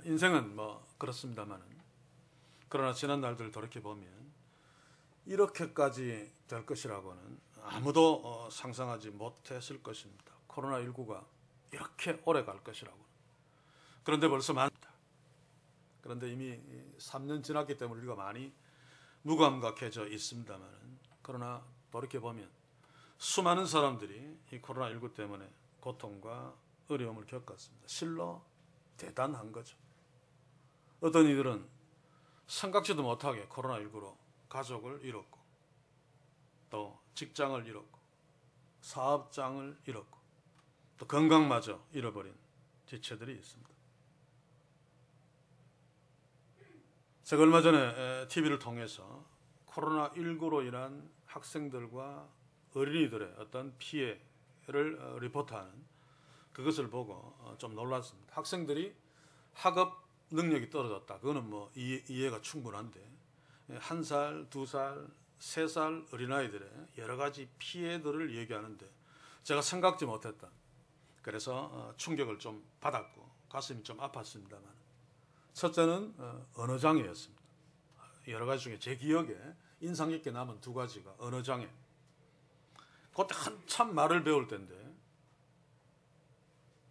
인생은 뭐 그렇습니다만은, 그러나 지난 날들 돌이켜보면 이렇게까지 될 것이라고는 아무도 상상하지 못했을 것입니다. 코로나19가 이렇게 오래 갈 것이라고. 그런데 벌써 많다. 그런데 이미 3년 지났기 때문에 우리가 많이 무감각해져 있습니다만, 그러나 돌이켜보면 수많은 사람들이 이 코로나19 때문에 고통과 어려움을 겪었습니다. 실로 대단한 거죠. 어떤 이들은 생각지도 못하게 코로나19로 가족을 잃었고, 또 직장을 잃었고, 사업장을 잃었고, 또 건강마저 잃어버린 지체들이 있습니다. 제가 얼마 전에 TV를 통해서 코로나19로 인한 학생들과 어린이들의 어떤 피해를 리포트하는 그것을 보고 좀 놀랐습니다. 학생들이 학업 능력이 떨어졌다. 그거는 뭐 이해가 충분한데, 1살, 2살, 3살 어린아이들의 여러 가지 피해들을 얘기하는데 제가 생각지 못했다. 그래서 충격을 좀 받았고 가슴이 좀 아팠습니다만, 첫째는 언어장애였습니다. 여러 가지 중에 제 기억에 인상 깊게 남은 2가지가 언어장애. 그때 한참 말을 배울 때인데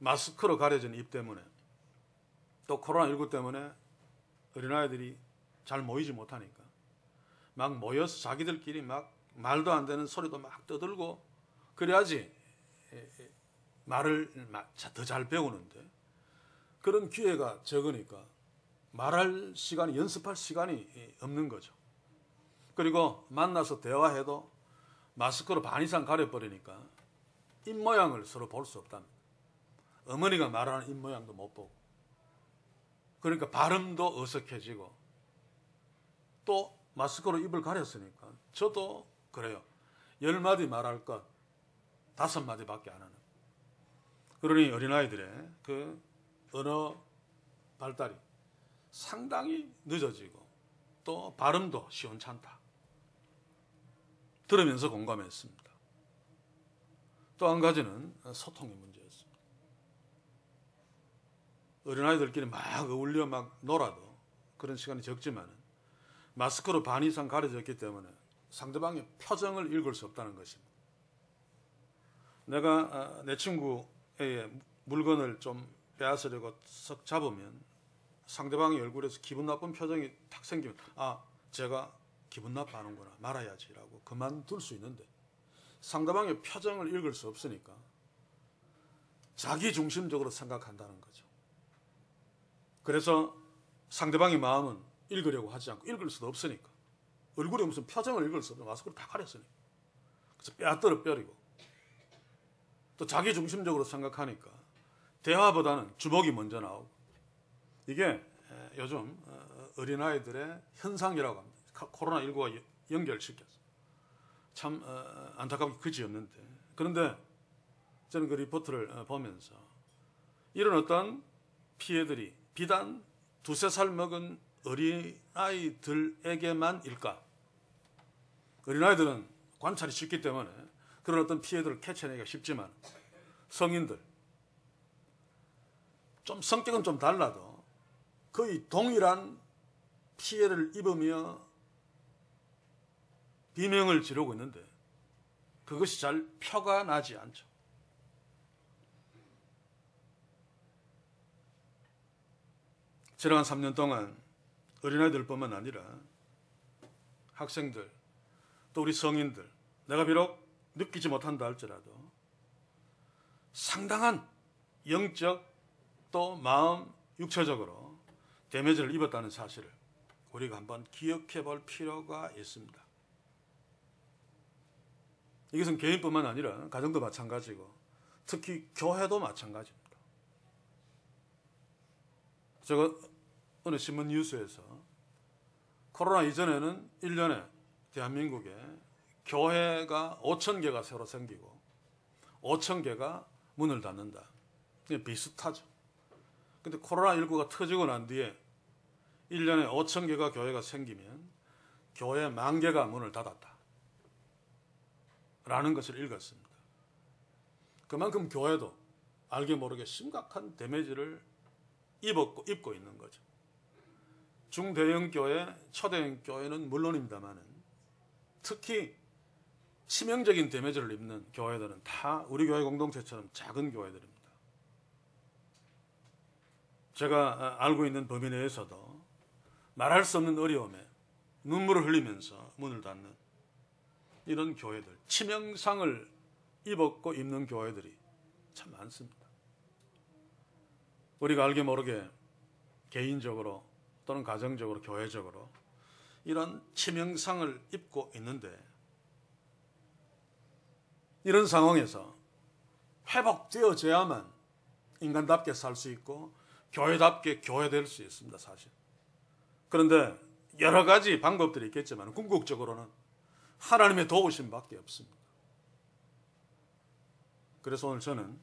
마스크로 가려진 입 때문에, 또 코로나19 때문에 어린아이들이 잘 모이지 못하니까 막 모여서 자기들끼리 막 말도 안 되는 소리도 막 떠들고 그래야지 말을 더 잘 배우는데, 그런 기회가 적으니까 말할 시간이, 연습할 시간이 없는 거죠. 그리고 만나서 대화해도 마스크로 반 이상 가려버리니까 입모양을 서로 볼 수 없답니다. 어머니가 말하는 입모양도 못 보고, 그러니까 발음도 어색해지고, 또 마스크로 입을 가렸으니까 저도 그래요. 10마디 말할 것 5마디밖에 안 하는. 그러니 어린아이들의 그 언어 발달이 상당히 늦어지고, 또 발음도 시원찮다. 들으면서 공감했습니다. 또 한 가지는 소통의 문제였습니다. 어린아이들끼리 막 어울려 막 놀아도 그런 시간이 적지만 마스크로 반 이상 가려졌기 때문에 상대방의 표정을 읽을 수 없다는 것입니다. 내가 내 친구의 물건을 좀 빼앗으려고 석 잡으면 상대방의 얼굴에서 기분 나쁜 표정이 탁 생기면, 아, 제가 기분 나빠하는구나, 말아야지라고 그만둘 수 있는데, 상대방의 표정을 읽을 수 없으니까 자기 중심적으로 생각한다는 거죠. 그래서 상대방의 마음은 읽으려고 하지 않고, 읽을 수도 없으니까, 얼굴에 무슨 표정을 읽을 수 없는 마스크를 다 가렸으니까, 그래서 빼앗들어 뼈리고, 또 자기 중심적으로 생각하니까 대화보다는 주먹이 먼저 나오고, 이게 요즘 어린아이들의 현상이라고 합니다. 코로나19와 연결시켜서. 참 안타깝게 그지없는데, 그런데 저는 그 리포트를 보면서 이런 어떤 피해들이 비단 2~3살 먹은 어린아이들에게만일까? 어린아이들은 관찰이 쉽기 때문에 그런 어떤 피해들을 캐치하기가 쉽지만, 성인들, 좀 성격은 좀 달라도 거의 동일한 피해를 입으며 비명을 지르고 있는데 그것이 잘 표가 나지 않죠. 지난 3년 동안 어린아이들뿐만 아니라 학생들, 또 우리 성인들, 내가 비록 느끼지 못한다 할지라도 상당한 영적, 또 마음, 육체적으로 데미지를 입었다는 사실을 우리가 한번 기억해 볼 필요가 있습니다. 이것은 개인뿐만 아니라 가정도 마찬가지고, 특히 교회도 마찬가지입니다. 제가 어느 신문 뉴스에서 코로나 이전에는 1년에 대한민국에 교회가 5,000개가 새로 생기고 5,000개가 문을 닫는다. 그게 비슷하죠. 근데 코로나19가 터지고 난 뒤에 1년에 5,000개가 교회가 생기면 교회 10,000개가 문을 닫았다 라는 것을 읽었습니다. 그만큼 교회도 알게 모르게 심각한 데미지를 입고 있는 거죠. 중대형 교회, 초대형 교회는 물론입니다만은 특히 치명적인 데미지를 입는 교회들은 다 우리 교회 공동체처럼 작은 교회들입니다. 제가 알고 있는 범위 내에서도 말할 수 없는 어려움에 눈물을 흘리면서 문을 닫는 이런 교회들, 치명상을 입었고 입는 교회들이 참 많습니다. 우리가 알게 모르게 개인적으로 또는 가정적으로 교회적으로 이런 치명상을 입고 있는데 이런 상황에서 회복되어져야만 인간답게 살 수 있고 교회답게 교회될 수 있습니다. 사실. 그런데 여러 가지 방법들이 있겠지만 궁극적으로는 하나님의 도우심밖에 없습니다. 그래서 오늘 저는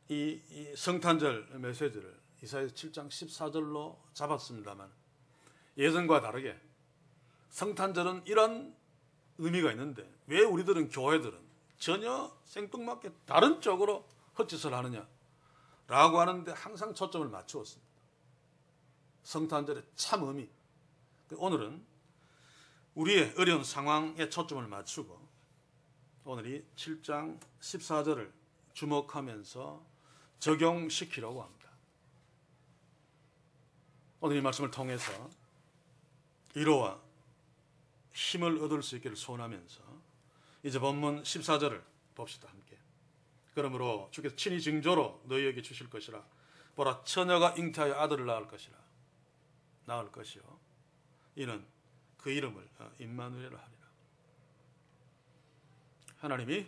이 성탄절 메시지를 이사야 7장 14절로 잡았습니다만 예전과 다르게 성탄절은 이런 의미가 있는데 왜 우리들은 교회들은 전혀 생뚱맞게 다른 쪽으로 헛짓을 하느냐 라고 하는데 항상 초점을 맞추었습니다. 성탄절의 참 의미. 오늘은 우리의 어려운 상황에 초점을 맞추고 오늘 이 7장 14절을 주목하면서 적용시키려고 합니다. 오늘 이 말씀을 통해서 위로와 힘을 얻을 수 있기를 소원하면서 이제 본문 14절을 봅시다. 함께. 그러므로 주께서 친히 징조로 너희에게 주실 것이라. 보라, 처녀가 잉태하여 아들을 낳을 것이요 이는 그 이름을 임마누엘을 하리라. 하나님이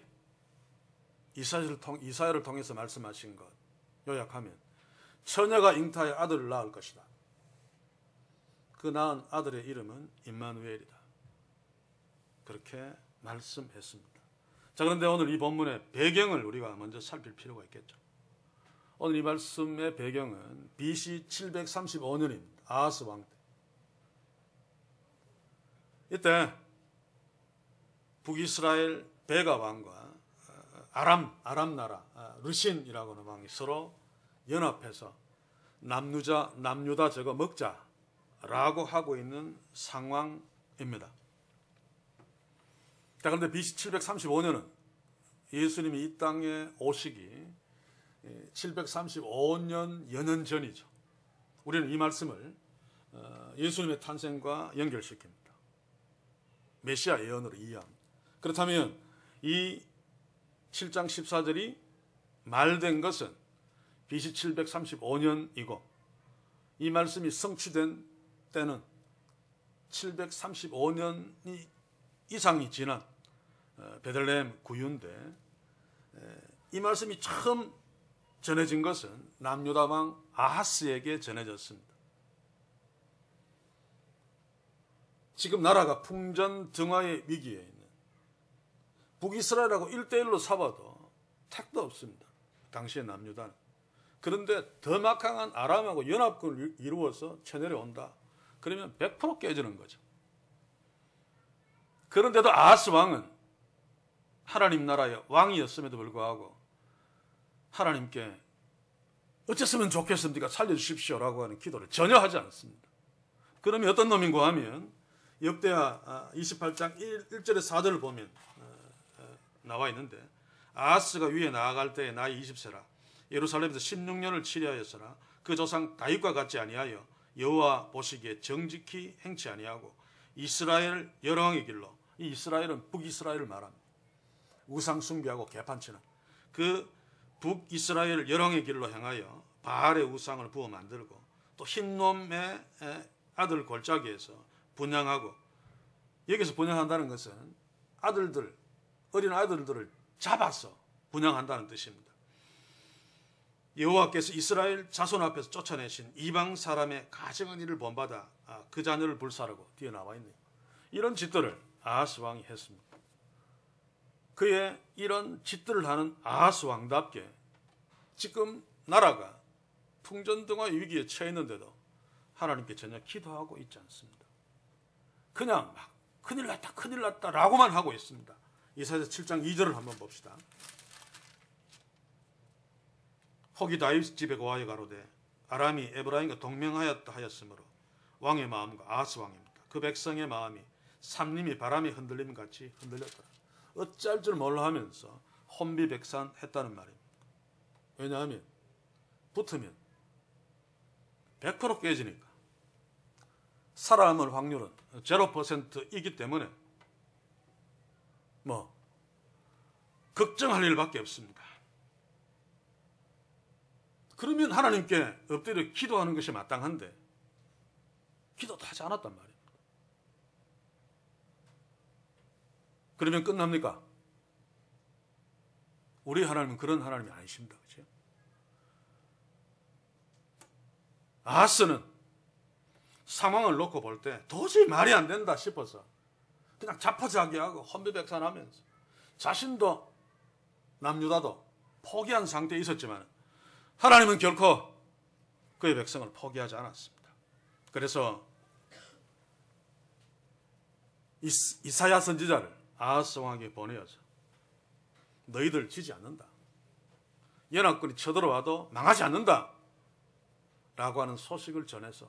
이사야를 통해서 말씀하신 것 요약하면 처녀가 잉태하여 아들을 낳을 것이다. 그 낳은 아들의 이름은 임마누엘이다. 그렇게 말씀했습니다. 자, 그런데 오늘 이 본문의 배경을 우리가 먼저 살필 필요가 있겠죠. 오늘 이 말씀의 배경은 BC 735년입니다. 아하스 왕 때. 이때 북이스라엘 베가 왕과 아람 나라 르신이라고 하는 왕이 서로 연합해서 남유다 저거 먹자라고 하고 있는 상황입니다. 자, 그런데 BC 735년은 예수님이 이 땅에 오시기 735년 여년 전이죠. 우리는 이 말씀을 예수님의 탄생과 연결시킵니다. 메시아 예언으로 이해합니다. 그렇다면 이 7장 14절이 말된 것은 BC 735년이고 이 말씀이 성취된 때는 735년이 이상이 지난 베들레헴 구유인데 이 말씀이 처음 전해진 것은 남유다 왕 아하스에게 전해졌습니다. 지금 나라가 풍전등화의 위기에 있는 북이스라엘하고 1대1로 싸워도 택도 없습니다. 당시의 남유다는. 그런데 더 막강한 아람하고 연합군을 이루어서 쳐내려온다. 그러면 100% 깨지는 거죠. 그런데도 아하스 왕은 하나님 나라의 왕이었음에도 불구하고 하나님께 어쨌으면 좋겠습니까? 살려주십시오라고 하는 기도를 전혀 하지 않습니다. 그러면 어떤 놈인가 하면 역대하 28장 1절에 4절을 보면 나와 있는데 아하스가 위에 나아갈 때에 나이 20세라 예루살렘에서 16년을 치리하였으나 그 조상 다윗과 같지 아니하여 여호와 보시기에 정직히 행치 아니하고 이스라엘 여러 왕의 길로, 이 이스라엘은 북이스라엘을 말합니다. 우상 숭배하고 개판치는 그 북이스라엘 여러 왕의 길로 행하여 바알의 우상을 부어 만들고 또 흰놈의 아들 골짜기에서 분양하고, 여기서 분양한다는 것은 어린 아들들을 잡아서 분양한다는 뜻입니다. 여호와께서 이스라엘 자손 앞에서 쫓아내신 이방 사람의 가증한 일을 본받아 그 자녀를 불사르고 뒤에 나와 있네요. 이런 짓들을 아하스 왕이 했습니다. 그의 이런 짓들을 하는 아하스 왕답게 지금 나라가 풍전등화 위기에 처해 있는데도 하나님께 전혀 기도하고 있지 않습니다. 그냥 막 큰일 났다 라고만 하고 있습니다. 이사야 7장 2절을 한번 봅시다. 혹이 다윗 집에 고하여 가로되 아람이 에브라임과 동맹하였다 하였으므로 왕의 마음과 아하스 왕입니다. 그 백성의 마음이 삼림이 바람이 흔들림 같이 흔들렸더라. 어쩔 줄 몰라 하면서 혼비백산했다는 말입니다. 왜냐하면 붙으면 100% 깨지니까. 살아남을 확률은 0%이기 때문에 걱정할 일밖에 없습니다. 그러면 하나님께 엎드려 기도하는 것이 마땅한데 기도도 하지 않았단 말이에요. 그러면 끝납니까? 우리 하나님은 그런 하나님이 아니십니다. 그렇죠? 아하스는 상황을 놓고 볼 때 도저히 말이 안 된다 싶어서 그냥 자포자기하고 혼비백산하면서 자신도 남유다도 포기한 상태에 있었지만 하나님은 결코 그의 백성을 포기하지 않았습니다. 그래서 이사야 선지자를 아하스 왕에게 보내어서 너희들 지지 않는다. 연합군이 쳐들어와도 망하지 않는다. 라고 하는 소식을 전해서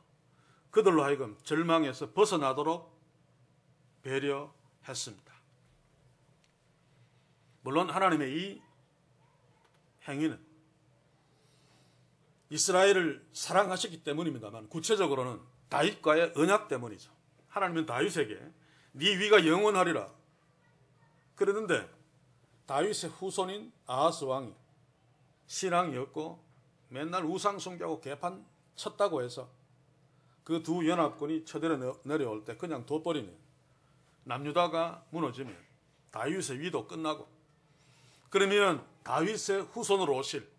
그들로 하여금 절망에서 벗어나도록 배려했습니다. 물론 하나님의 이 행위는 이스라엘을 사랑하셨기 때문입니다만 구체적으로는 다윗과의 언약 때문이죠. 하나님은 다윗에게 네 위가 영원하리라 그러는데 다윗의 후손인 아하스 왕이 신앙이었고 맨날 우상 숭배하고 개판 쳤다고 해서 그 두 연합군이 쳐들어 내려올 때 그냥 둬버리면 남유다가 무너지면 다윗의 위도 끝나고 그러면 다윗의 후손으로 오실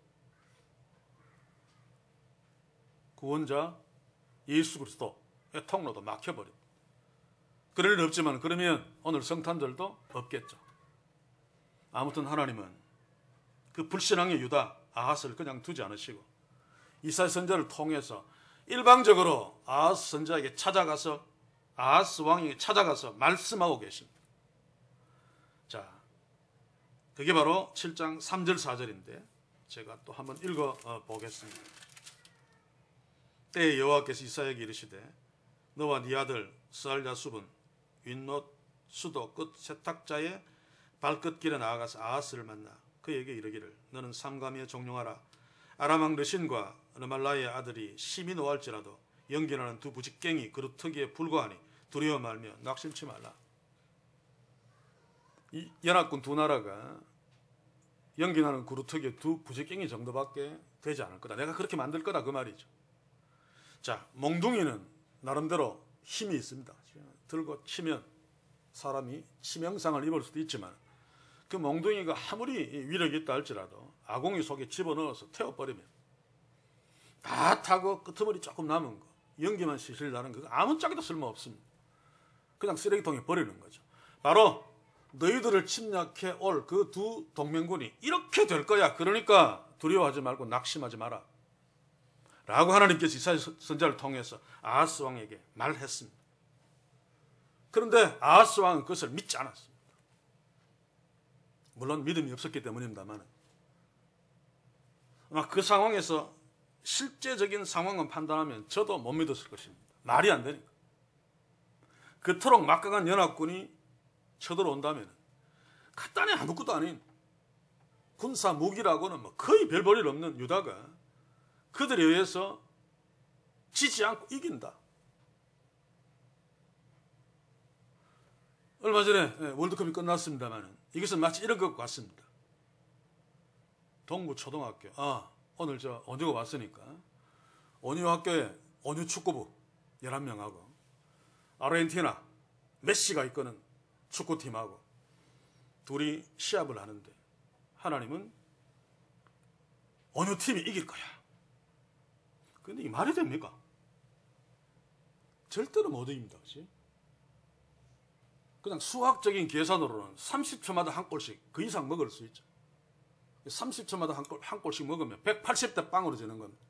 구원자 예수 그리스도의 통로도 막혀버립니다. 그럴 일 없지만 그러면 오늘 성탄절도 없겠죠. 아무튼 하나님은 그 불신앙의 유다 아하스를 그냥 두지 않으시고 이사야 선지자를 통해서 일방적으로 아하스 선지자에게 찾아가서 아하스 왕에게 찾아가서 말씀하고 계십니다. 자, 그게 바로 7장 3절 4절인데 제가 또 한번 읽어 보겠습니다. 때에 여호와께서 이사야에게 이르시되 너와 네 아들 스알야숲은 윗못 수도 끝 세탁자의 발끝길에 나아가서 아하스를 만나 그에게 이르기를 너는 삼가미에 종용하라. 아람 왕 르신과 르말라의 아들이 심히 노할지라도 연기나는 두 부직갱이 그루터기에 불과하니 두려워 말며 낙심치 말라. 이 연합군 두 나라가 연기나는 그루터기에 두 부직갱이 정도밖에 되지 않을 거다. 내가 그렇게 만들 거다 그 말이죠. 자, 몽둥이는 나름대로 힘이 있습니다. 들고 치면 사람이 치명상을 입을 수도 있지만 그 몽둥이가 아무리 위력이 있다 할지라도 아궁이 속에 집어넣어서 태워버리면 다 타고 끄트머리 조금 남은 거 연기만 실실 나는 그거 아무짝에도 쓸모없습니다. 그냥 쓰레기통에 버리는 거죠. 바로 너희들을 침략해 올 그 두 동맹군이 이렇게 될 거야. 그러니까 두려워하지 말고 낙심하지 마라. 라고 하나님께서 이사야 선지자를 통해서 아하스 왕에게 말했습니다. 그런데 아하스 왕은 그것을 믿지 않았습니다. 물론 믿음이 없었기 때문입니다만 아마 그 상황에서 실제적인 상황을 판단하면 저도 못 믿었을 것입니다. 말이 안 되니까. 그토록 막강한 연합군이 쳐들어온다면 간단히 아무것도 아닌 군사 무기라고는 거의 별 볼 일 없는 유다가 그들에 의해서 지지 않고 이긴다. 얼마 전에 월드컵이 끝났습니다만 이것은 마치 이런 것 같습니다. 동부 초등학교 오늘 저 온유가 왔으니까 온유 학교에 온유 축구부 11명하고 아르헨티나 메시가 이끄는 축구팀하고 둘이 시합을 하는데 하나님은 온유 팀이 이길 거야. 근데 이 말이 됩니까? 절대로 못 이깁니다. 그렇지? 그냥 수학적인 계산으로는 30초마다 한 골씩 그 이상 먹을 수 있죠. 30초마다 한 골씩 먹으면 180대 빵으로 되는 겁니다.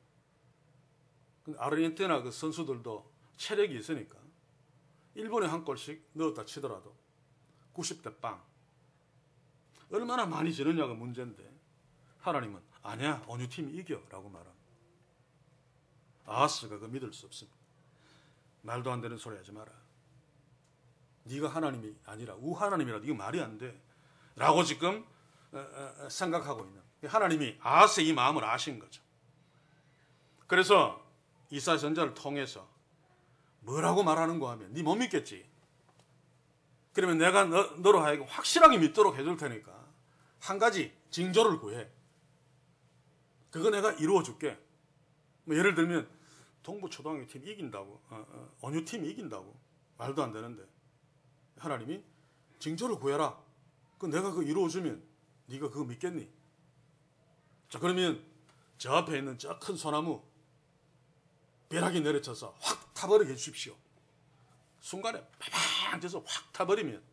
근데 아르헨티나 그 선수들도 체력이 있으니까 1분에 한 골씩 넣었다 치더라도 90대 빵. 얼마나 많이 지느냐가 문제인데 하나님은 아니야, 온유팀이 이겨 라고 말합니다. 아하스가 그 믿을 수 없습니다. 말도 안 되는 소리 하지 마라. 네가 하나님이 아니라 우하나님이라도 이거 말이 안 돼 라고 지금 생각하고 있는, 하나님이 아하스의 이 마음을 아신 거죠. 그래서 이사야 선지자를 통해서 뭐라고 말하는가 하면, 네 못 믿겠지? 그러면 내가 너로 하여금 확실하게 믿도록 해줄 테니까 한 가지 징조를 구해. 그거 내가 이루어 줄게. 뭐 예를 들면 동부초등학교 팀 이긴다고, 온유팀이 이긴다고, 말도 안 되는데 하나님이 징조를 구해라. 그 내가 그거 이루어주면 네가 그거 믿겠니? 자, 그러면 저 앞에 있는 저 큰 소나무 벼락이 내려쳐서 확 타버리게 해주십시오. 순간에 파방 져서 확 타버리면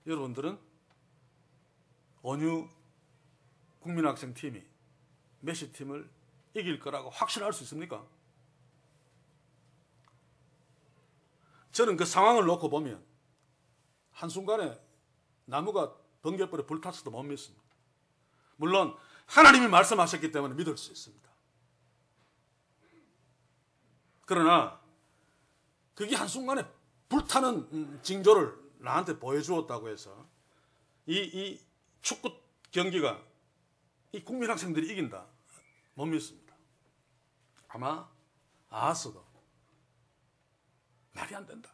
여러분들은 온유 국민학생팀이 메시팀을 이길 거라고 확신할 수 있습니까? 저는 그 상황을 놓고 보면 한순간에 나무가 번개불에 불탔어도 못 믿습니다. 물론 하나님이 말씀하셨기 때문에 믿을 수 있습니다. 그러나 그게 한순간에 불타는 징조를 나한테 보여주었다고 해서 이 축구 경기가 이 국민학생들이 이긴다, 못 믿습니다. 아마 아하스도 말이 안 된다.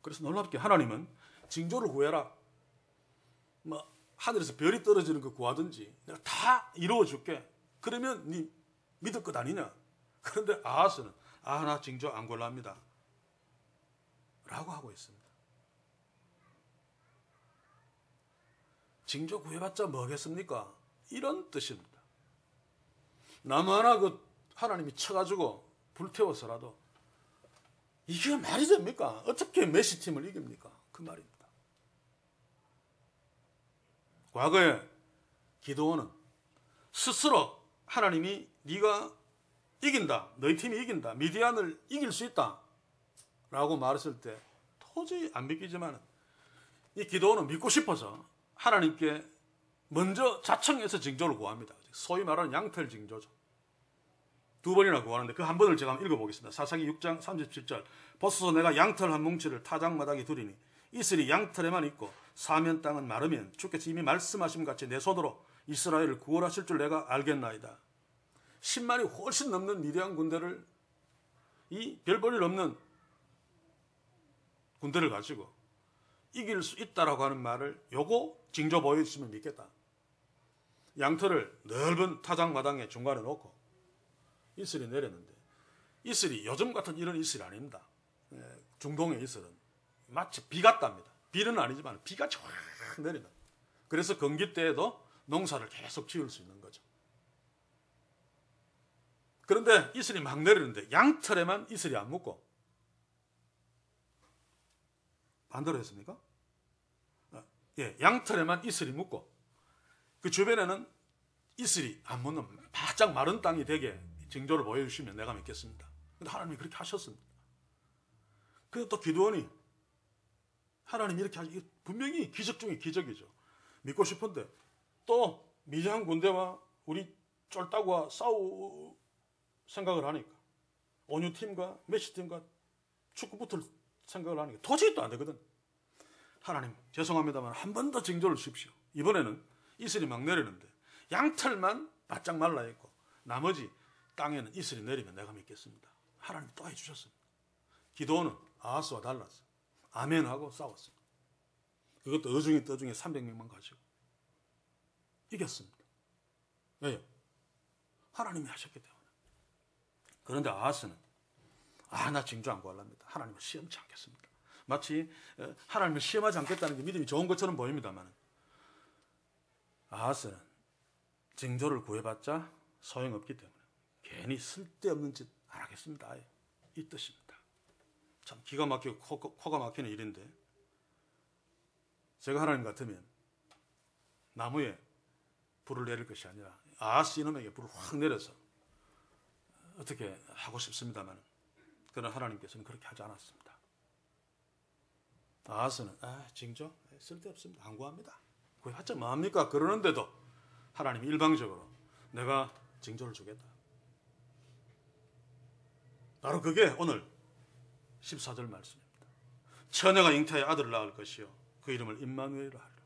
그래서 놀랍게 하나님은 징조를 구해라. 뭐 하늘에서 별이 떨어지는 거 구하든지 내가 다 이루어 줄게. 그러면 네 믿을 것 아니냐? 그런데 아하스는 나 징조 안 골랍니다 라고 하고 있습니다. 징조 구해봤자 뭐겠습니까? 이런 뜻입니다. 나무 하나 그 하나님이 쳐가지고 불태워서라도 이게 말이 됩니까? 어떻게 메시팀을 이깁니까? 그 말입니다. 과거에 기드온은 스스로 하나님이 네가 이긴다, 너희 팀이 이긴다, 미디안을 이길 수 있다 라고 말했을 때 도저히 안 믿기지만 이 기드온은 믿고 싶어서 하나님께 먼저 자청해서 징조를 구합니다. 소위 말하는 양털 징조죠. 두 번이나 구하는데 그 한 번을 제가 한번 읽어보겠습니다. 사사기 6장 37절. 보소서 내가 양털 한 뭉치를 타작마당에 두리니 이슬이 양털에만 있고 사면 땅은 마르면 주께서 이미 말씀하신 같이 내 손으로 이스라엘을 구원하실 줄 내가 알겠나이다. 10만이 훨씬 넘는 미디안 군대를, 이 별볼일 없는 군대를 가지고 이길 수 있다라고 하는 말을 요거 징조 보여주시면 믿겠다. 양털을 넓은 타작마당에 중간에 놓고 이슬이 내렸는데, 이슬이 요즘 같은 이런 이슬이 아닙니다. 중동의 이슬은 마치 비 같답니다. 비는 아니지만 비가 쫙 내린다. 그래서 건기 때에도 농사를 계속 지을 수 있는 거죠. 그런데 이슬이 막 내리는데 양털에만 이슬이 안 묻고, 반대로 했습니까? 예, 양털에만 이슬이 묻고 그 주변에는 이슬이 안 묻는 바짝 마른 땅이 되게 징조를 보여주시면 내가 믿겠습니다. 근데 하나님이 그렇게 하셨습니다. 그래서 또 기드온이 하나님이 이렇게 하시, 분명히 기적 중에 기적이죠. 믿고 싶은데 또 미디안 군대와 우리 쫄따구와 싸울 생각을 하니까, 온유팀과 메시팀과 축구 붙을 생각을 하니까 도저히 또 안 되거든. 하나님 죄송합니다만 한 번 더 징조를 주십시오. 이번에는 이슬이 막 내리는데 양털만 바짝 말라있고 나머지 땅에는 이슬이 내리면 내가 믿겠습니다. 하나님 또 해주셨습니다. 기도는 아하스와 달라서 아멘하고 싸웠습니다. 그것도 어중이 떠중에 300명만 가지고 이겼습니다. 왜요? 하나님이 하셨기 때문에. 그런데 아하스는 나 징조 안 구할랍니다. 하나님을 시험치 않겠습니다. 마치 하나님을 시험하지 않겠다는 게 믿음이 좋은 것처럼 보입니다만, 아하스는 징조를 구해봤자 소용없기 때문에 괜히 쓸데없는 짓 안 하겠습니다. 이 뜻입니다. 참 기가 막히고 코가 막히는 일인데, 제가 하나님 같으면 나무에 불을 내릴 것이 아니라 아하스 이놈에게 불을 확 내려서 어떻게 하고 싶습니다만, 그러나 하나님께서는 그렇게 하지 않았습니다. 아하스는 징조 쓸데없습니다. 안 구합니다. 구해봤자 뭐합니까? 그러는데도 하나님이 일방적으로 내가 징조를 주겠다. 바로 그게 오늘 14절 말씀입니다. 처녀가 잉태하여 아들을 낳을 것이요 그 이름을 임마누엘이라 하리라.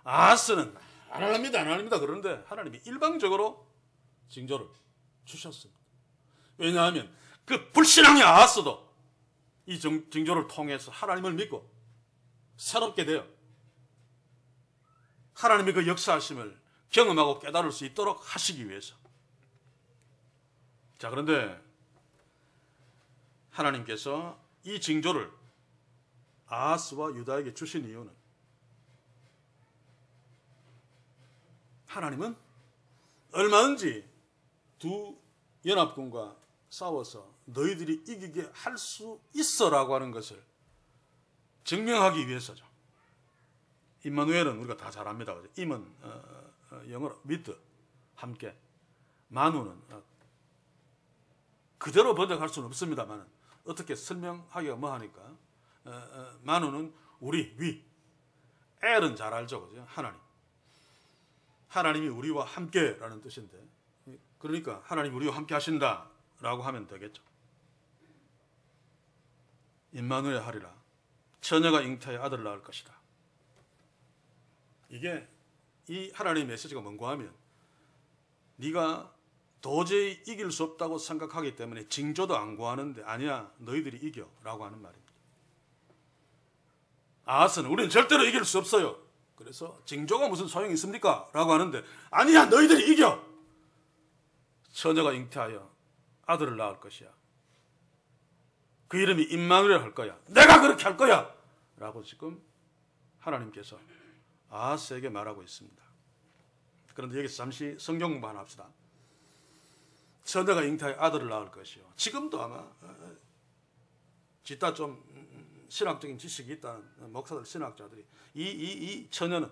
아하스는 안 합니다. 그런데 하나님이 일방적으로 징조를 주셨습니다. 왜냐하면 그 불신앙의 아하스도 이 징조를 통해서 하나님을 믿고 새롭게 되어 하나님의 그 역사하심을 경험하고 깨달을 수 있도록 하시기 위해서. 자, 그런데 하나님께서 이 징조를 아하스와 유다에게 주신 이유는 하나님은 얼마든지 두 연합군과 싸워서 너희들이 이기게 할 수 있어라고 하는 것을 증명하기 위해서죠. 임마누엘은 우리가 다 잘 압니다. 임은 영어로 with, 함께. 마누는 그대로 번역할 수는 없습니다만 어떻게 설명하기가 뭐하니까 마누는 우리, 위. 엘은 잘 알죠. 그죠? 하나님이 우리와 함께라는 뜻인데, 그러니까 하나님 우리와 함께 하신다라고 하면 되겠죠. 임마누엘 하리라. 처녀가 잉태하여 아들을 낳을 것이다. 이게 이 하나님의 메시지가 뭔가 하면 네가 도저히 이길 수 없다고 생각하기 때문에 징조도 안 구하는데 아니야 너희들이 이겨 라고 하는 말입니다. 아하스는 우리는 절대로 이길 수 없어요. 그래서 징조가 무슨 소용이 있습니까? 라고 하는데 아니야 너희들이 이겨. 처녀가 잉태하여 아들을 낳을 것이야. 그 이름이 임마누엘 할 거야. 내가 그렇게 할 거야. 라고 지금 하나님께서 아하스에게 말하고 있습니다. 그런데 여기서 잠시 성경 공부 하나 합시다. 처녀가 잉태하여 아들을 낳을 것이요. 지금도 아마 뒷다 좀 신학적인 지식이 있다는 목사들, 신학자들이 이 처녀는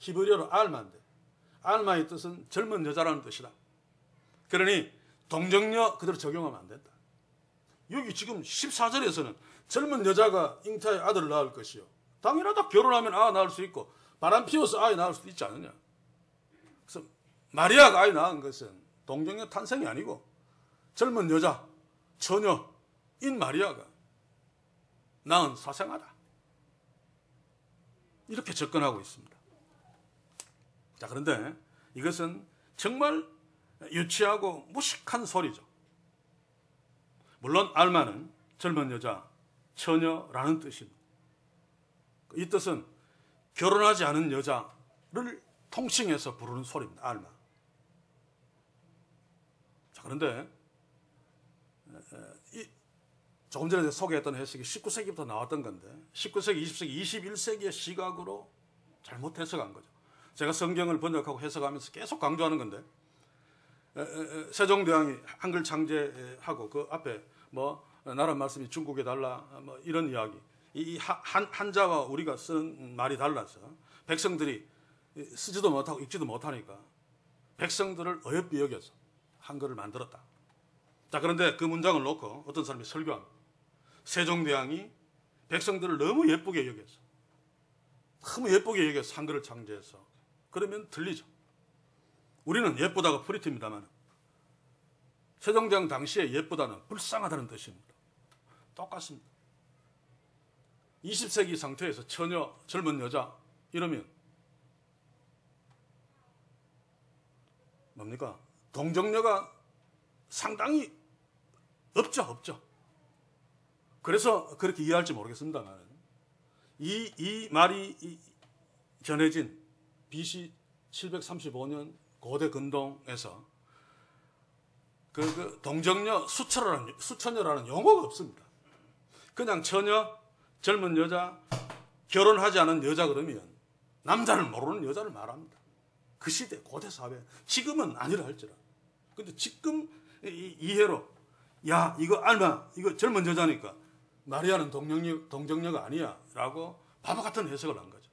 히브리어로 알마인데 알마의 뜻은 젊은 여자라는 뜻이다. 그러니 동정녀 그대로 적용하면 안 된다. 여기 지금 14절에서는 젊은 여자가 잉태하여 아들을 낳을 것이요. 당연하다. 결혼하면 낳을 수 있고 바람 피워서 아이 낳을 수도 있지 않느냐. 그래서 마리아가 아이 낳은 것은 동정녀 탄생이 아니고 젊은 여자, 처녀인 마리아가 낳은 사생아다. 이렇게 접근하고 있습니다. 자, 그런데 이것은 정말 유치하고 무식한 소리죠. 물론 알마는 젊은 여자, 처녀라는 뜻입니다. 이 뜻은 결혼하지 않은 여자를 통칭해서 부르는 소리입니다. 알마. 자, 그런데 조금 전에 소개했던 해석이 19세기부터 나왔던 건데 19세기, 20세기, 21세기의 시각으로 잘못 해석한 거죠. 제가 성경을 번역하고 해석하면서 계속 강조하는 건데 세종대왕이 한글 창제하고 그 앞에 뭐 나라 말씀이 중국에 달라 뭐 이런 이야기, 이 한자와 우리가 쓰는 말이 달라서 백성들이 쓰지도 못하고 읽지도 못하니까 백성들을 어여삐 여겨서 한글을 만들었다. 자, 그런데 그 문장을 놓고 어떤 사람이 설교합니다. 세종대왕이 백성들을 너무 예쁘게 여겨서 한글을 창제해서 그러면 들리죠. 우리는 예쁘다가 프리티입니다만 세종대왕 당시에 예쁘다는 불쌍하다는 뜻입니다. 똑같습니다. 20세기 상태에서 처녀, 젊은 여자 이러면 뭡니까? 동정녀가 상당히 없죠. 그래서 그렇게 이해할지 모르겠습니다만 이 말이 전해진 BC 735년 고대 근동에서 그 동정녀, 수처녀라는 용어가 없습니다. 그냥 처녀, 젊은 여자, 결혼하지 않은 여자 그러면 남자를 모르는 여자를 말합니다. 그 시대 고대 사회, 지금은 아니라 할지라. 근데 지금 이해로 야 이거 알마, 이거 젊은 여자니까 마리아는 동정녀가 아니야 라고 바보 같은 해석을 한 거죠.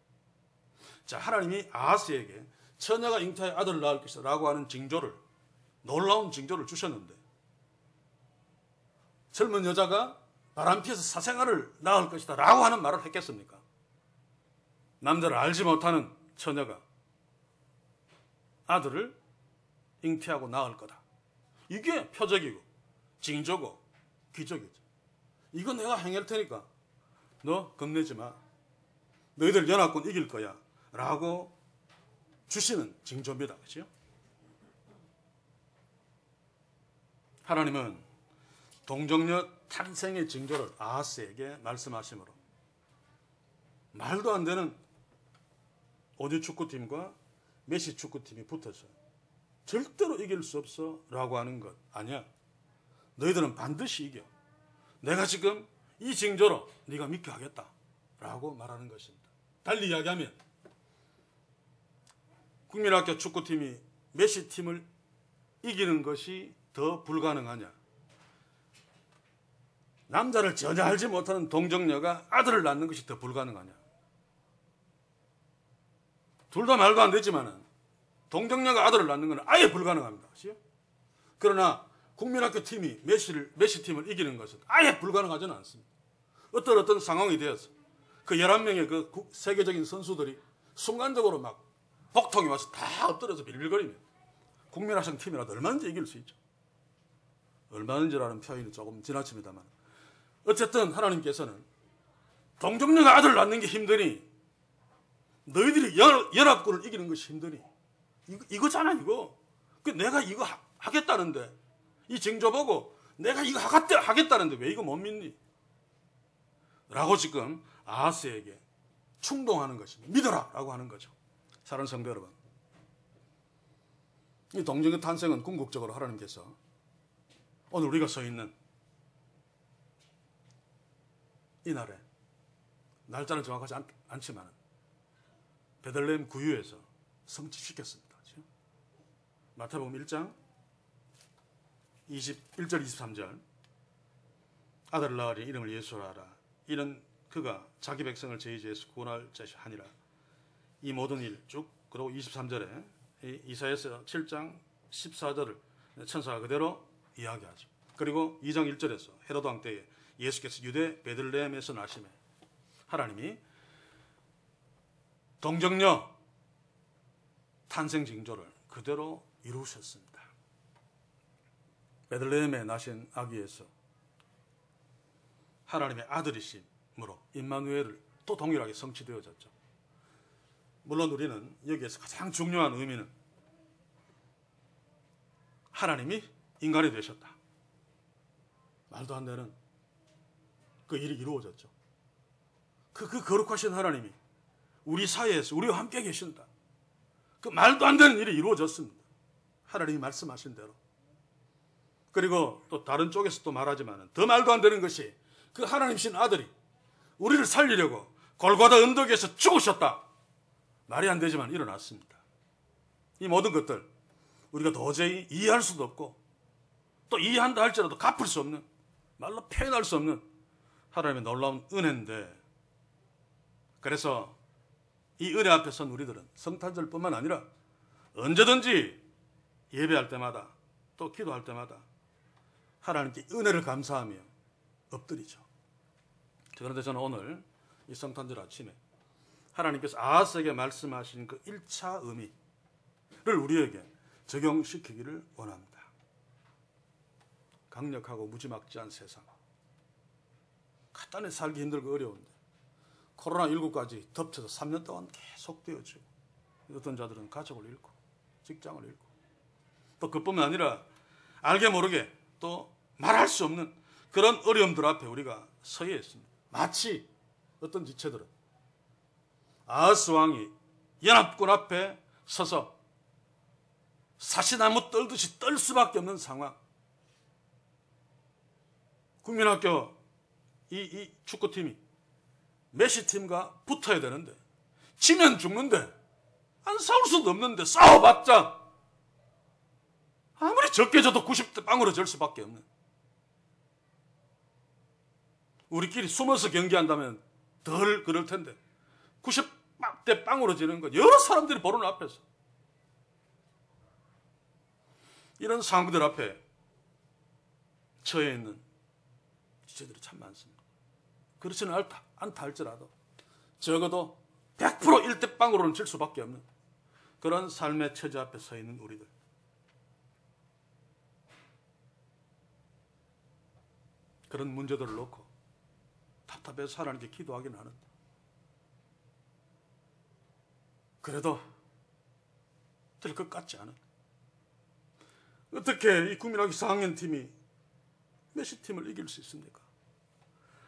자, 하나님이 아하스에게 처녀가 잉태하여 아들을 낳을 것이다 라고 하는 징조를, 놀라운 징조를 주셨는데 젊은 여자가 바람피해서 사생아를 낳을 것이다 라고 하는 말을 했겠습니까? 남자를 알지 못하는 처녀가 아들을 잉태하고 낳을 거다. 이게 표적이고 징조고 기적이죠. 이거 내가 행할 테니까 너 겁내지 마. 너희들 연합군 이길 거야. 라고 주시는 징조입니다. 그렇죠? 하나님은 동정녀 탄생의 징조를 아하스에게 말씀하시므로 말도 안 되는 오지 축구팀과 메시 축구팀이 붙어서 절대로 이길 수 없어 라고 하는 것 아니야. 너희들은 반드시 이겨. 내가 지금 이 징조로 네가 믿게 하겠다 라고 말하는 것입니다. 달리 이야기하면 국민학교 축구팀이 메시팀을 이기는 것이 더 불가능하냐? 남자를 전혀 알지 못하는 동정녀가 아들을 낳는 것이 더 불가능하냐? 둘 다 말도 안 되지만은 동정녀가 아들을 낳는 것은 아예 불가능합니다. 그러나 국민학교 팀이 메시팀을 이기는 것은 아예 불가능하지는 않습니다. 어떤 상황이 되어서 그 11명의 그 세계적인 선수들이 순간적으로 막 복통이 와서 다 엎드려서 빌빌거리면 국민학생 팀이라도 얼마든지 이길 수 있죠. 얼마든지라는 표현이 조금 지나칩니다만 어쨌든 하나님께서는 동정녀가 아들을 낳는 게 힘드니 너희들이 연합군을 이기는 것이 힘드니 이거잖아 이거. 내가 이거 하겠다는데 이 징조 보고 내가 이거 하겠다는데 왜 이거 못 믿니? 라고 지금 아하스에게 충동하는 것입니다. 믿어라 라고 하는 거죠. 사랑하는 성도 여러분, 이 동정녀 탄생은 궁극적으로 하나님께서 오늘 우리가 서 있는 이 날에 날짜는 정확하지 않지만 베들레헴 구유에서 성취시켰습니다. 마태복음 1장 21절 23절 아들을 낳으리 이름을 예수라 하라. 이는 그가 자기 백성을 저희 죄에서 구원할 자시 하니라. 이 모든 일 쭉 그리고 23절에 이사야서 7장 14절을 천사가 그대로 이야기하죠. 그리고 2장 1절에서 헤로드 왕 때에 예수께서 유대 베들레헴에서 나심에 하나님이 동정녀 탄생 징조를 그대로 이루셨습니다. 베들레헴에 나신 아기에서 하나님의 아들이심으로 임마누엘을 또 동일하게 성취되어졌죠. 물론 우리는 여기에서 가장 중요한 의미는 하나님이 인간이 되셨다. 말도 안 되는 그 일이 이루어졌죠. 그 거룩하신 하나님이 우리 사이에서 우리와 함께 계신다. 그 말도 안 되는 일이 이루어졌습니다. 하나님이 말씀하신 대로. 그리고 또 다른 쪽에서 또 말하지만 더 말도 안 되는 것이 그 하나님이신 아들이 우리를 살리려고 골고다 언덕에서 죽으셨다. 말이 안 되지만 일어났습니다. 이 모든 것들 우리가 도저히 이해할 수도 없고 또 이해한다 할지라도 갚을 수 없는 말로 표현할 수 없는 하나님의 놀라운 은혜인데 그래서 이 은혜 앞에 선 우리들은 성탄절뿐만 아니라 언제든지 예배할 때마다 또 기도할 때마다 하나님께 은혜를 감사하며 엎드리죠. 그런데 저는 오늘 이 성탄절 아침에 하나님께서 아하스에게 말씀하신 그 1차 의미를 우리에게 적용시키기를 원합니다. 강력하고 무지막지한 세상, 간단히 살기 힘들고 어려운데 코로나19까지 덮쳐서 3년 동안 계속되어지고 어떤 자들은 가족을 잃고 직장을 잃고 또 그뿐만 아니라 알게 모르게 또 말할 수 없는 그런 어려움들 앞에 우리가 서야 했습니다. 마치 어떤 지체들은 아하스 왕이 연합군 앞에 서서 사시나무 떨듯이 떨 수밖에 없는 상황. 국민학교 이 축구팀이 메시팀과 붙어야 되는데 지면 죽는데 안 싸울 수도 없는데 싸워봤자 아무리 적게 져도 90대 빵으로 질 수밖에 없는, 우리끼리 숨어서 경기한다면 덜 그럴 텐데 90대 빵으로 지는 건 여러 사람들이 보는 앞에서 이런 상황들 앞에 처해 있는 지체들이 참 많습니다. 그렇지는 않다 할지라도 적어도 100% 1대 빵으로는 질 수밖에 없는 그런 삶의 처지 앞에 서 있는 우리들. 그런 문제들을 놓고 답답해서 하나님께 기도하긴 하는데, 그래도 될 것 같지 않은, 어떻게 이 국민학교 4학년 팀이 메시 팀을 이길 수 있습니까?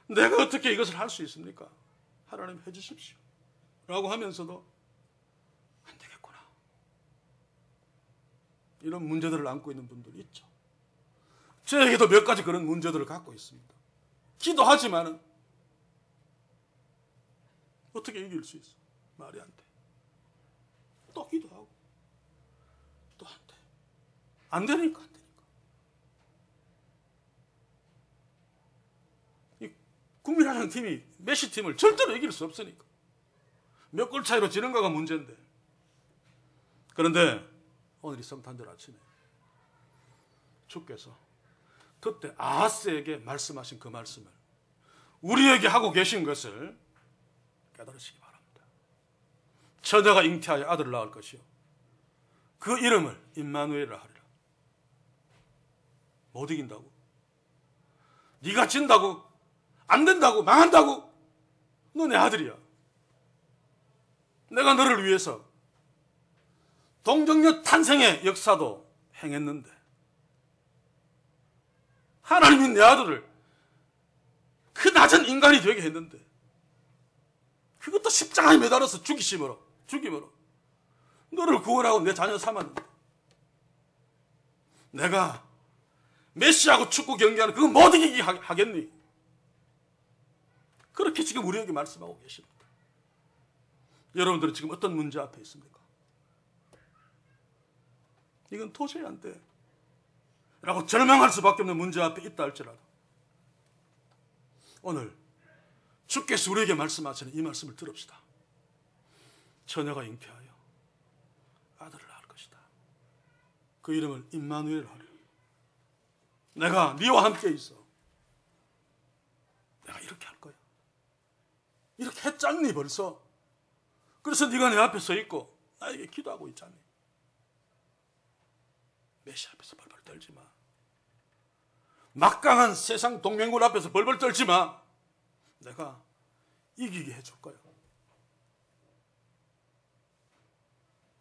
내가 어떻게 이것을 할 수 있습니까? 하나님 해주십시오 라고 하면서도 안 되겠구나, 이런 문제들을 안고 있는 분들이 있죠. 저에게도 몇 가지 그런 문제들을 갖고 있습니다. 기도하지만은 어떻게 이길 수 있어? 말이 안 돼. 또 기도하고 또 안 돼. 안 되니까 안 되니까. 이 국민학생 팀이 메시 팀을 절대로 이길 수 없으니까. 몇 골 차이로 지는 거가 문제인데. 그런데 오늘이 성탄절 아침에 주께서 그때 아하스에게 말씀하신 그 말씀을 우리에게 하고 계신 것을 깨달으시기 바랍니다. 처녀가 잉태하여 아들을 낳을 것이요 그 이름을 임마누엘이라 하리라. 못 이긴다고? 네가 진다고? 안 된다고? 망한다고? 너 내 아들이야. 내가 너를 위해서 동정녀 탄생의 역사도 행했는데, 하나님이 내 아들을 그 낮은 인간이 되게 했는데, 그것도 십자가에 매달아서 죽임으로 너를 구원하고 내 자녀 삼았는데, 내가 메시하고 축구 경기하는 그거 못 이기게 하겠니? 그렇게 지금 우리에게 말씀하고 계십니다. 여러분들은 지금 어떤 문제 앞에 있습니까? 이건 도저히 안 돼 라고 절망할 수밖에 없는 문제 앞에 있다 할지라도, 오늘 주께서 우리에게 말씀하시는 이 말씀을 들읍시다. 처녀가 잉태하여 아들을 낳을 것이다. 그 이름을 임마누엘 하리라. 내가 네와 함께 있어. 내가 이렇게 할 거야. 이렇게 했잖니 벌써. 그래서 네가 내 앞에 서 있고 나에게 기도하고 있잖니. 메시 앞에서 벌벌 떨지 마. 막강한 세상 동맹군 앞에서 벌벌 떨지 마. 내가 이기게 해줄 거야.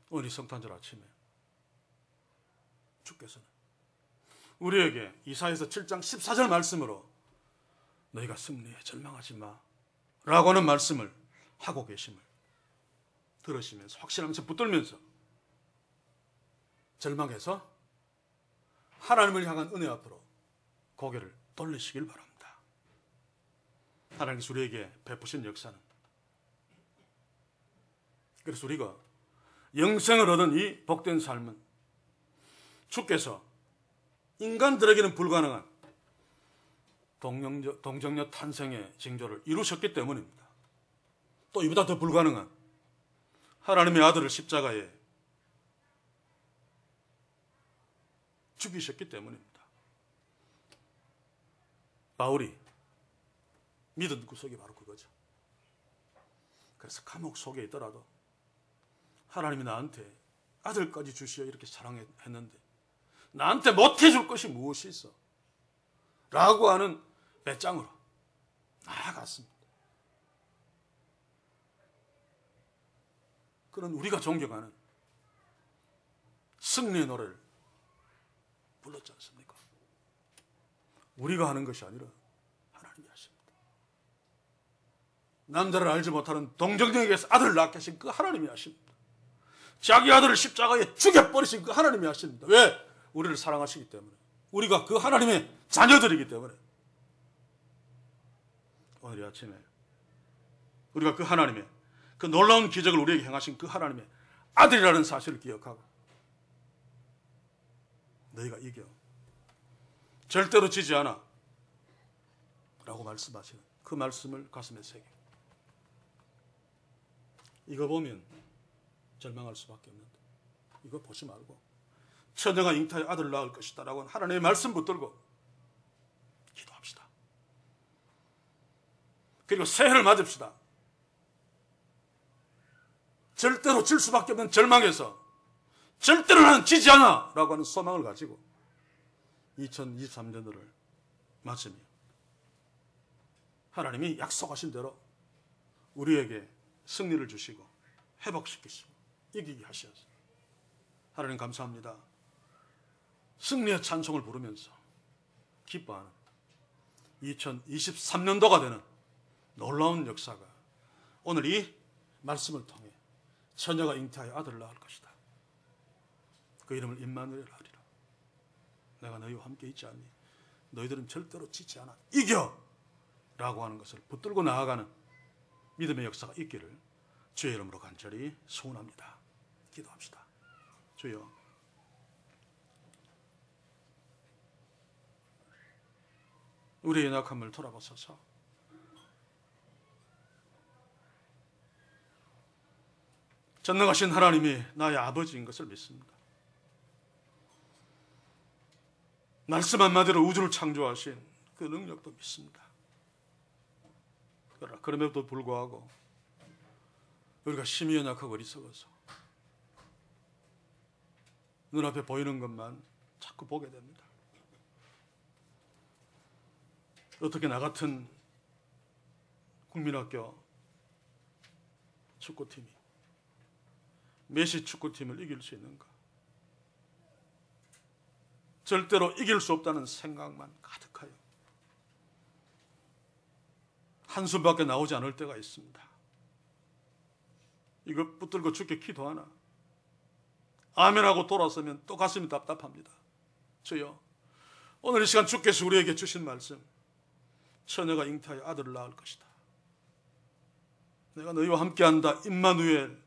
오늘 이 성탄절 아침에 주께서는 우리에게 이사야서 7장 14절 말씀으로 너희가 승리해 절망하지 마 라고는 말씀을 하고 계심을 들으시면서, 확신하면서 붙들면서 절망해서 하나님을 향한 은혜 앞으로 고개를 돌리시길 바랍니다. 하나님께서 우리에게 베푸신 역사는, 그래서 우리가 영생을 얻은 이 복된 삶은 주께서 인간들에게는 불가능한 동정녀 탄생의 징조를 이루셨기 때문입니다. 또 이보다 더 불가능한 하나님의 아들을 십자가에 죽이셨기 때문입니다. 바울이 믿은 구석이 바로 그거죠. 그래서 감옥 속에 있더라도 하나님이 나한테 아들까지 주시어 이렇게 사랑했는데 나한테 못해줄 것이 무엇이 있어? 라고 하는 배짱으로 나아갔습니다. 그런 우리가 존경하는 승리의 노래를 불렀지 않습니까? 우리가 하는 것이 아니라 하나님이 하십니다. 남자를 알지 못하는 동정녀에게서 아들을 낳게 하신 그 하나님이 하십니다. 자기 아들을 십자가에 죽여버리신 그 하나님이 하십니다. 왜? 우리를 사랑하시기 때문에. 우리가 그 하나님의 자녀들이기 때문에. 오늘 이 아침에 우리가 그 하나님의 그 놀라운 기적을 우리에게 행하신 그 하나님의 아들이라는 사실을 기억하고 너희가 이겨 절대로 지지 않아 라고 말씀하시는 그 말씀을 가슴에 새기고, 이거 보면 절망할 수밖에 없는데 이거 보지 말고 처녀가 잉태하여 아들을 낳을 것이다 라고 하나님의 말씀 붙들고 기도합시다. 그리고 새해를 맞읍시다. 절대로 질 수밖에 없는 절망에서 절대로 나는 지지 않아! 라고 하는 소망을 가지고 2023년도를 맞으며 하나님이 약속하신 대로 우리에게 승리를 주시고 회복시키시고 이기게 하셔서 하나님 감사합니다. 승리의 찬송을 부르면서 기뻐하는 2023년도가 되는 놀라운 역사가 오늘 이 말씀을 통해 처녀가 잉태하여 아들을 낳을 것이다. 그 이름을 임마누엘 하리라. 내가 너희와 함께 있지 않니? 너희들은 절대로 지지 않아. 이겨! 라고 하는 것을 붙들고 나아가는 믿음의 역사가 있기를 주의 이름으로 간절히 소원합니다. 기도합시다. 주여, 우리의 연약함을 돌아보소서. 전능하신 하나님이 나의 아버지인 것을 믿습니다. 말씀 한마디로 우주를 창조하신 그 능력도 믿습니다. 그러나 그럼에도 불구하고 우리가 심히 연약하고 어리석어서 눈앞에 보이는 것만 자꾸 보게 됩니다. 어떻게 나 같은 국민학교 축구팀이 메시 축구팀을 이길 수 있는가? 절대로 이길 수 없다는 생각만 가득하여 한숨밖에 나오지 않을 때가 있습니다. 이거 붙들고 죽게 기도하나? 아멘하고 돌아서면 또 가슴이 답답합니다. 주여, 오늘 이 시간 주께서 우리에게 주신 말씀, 처녀가 잉태하여 아들을 낳을 것이다. 내가 너희와 함께한다. 임마누엘.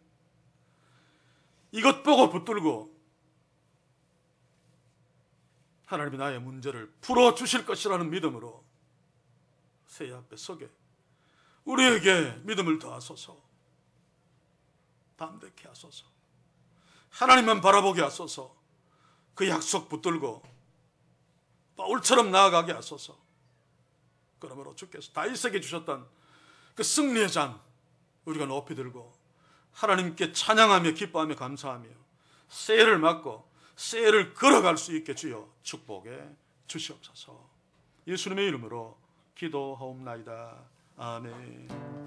이것 보고 붙들고 하나님이 나의 문제를 풀어주실 것이라는 믿음으로 세계 앞에 서게 우리에게 믿음을 더하소서. 담대케 하소서. 하나님만 바라보게 하소서. 그 약속 붙들고 바울처럼 나아가게 하소서. 그러므로 주께서 다윗에게 주셨던 그 승리의 잔 우리가 높이 들고 하나님께 찬양하며 기뻐하며 감사하며 새해를 맞고 새해를 걸어갈 수 있게 주여 축복해 주시옵소서. 예수님의 이름으로 기도하옵나이다. 아멘.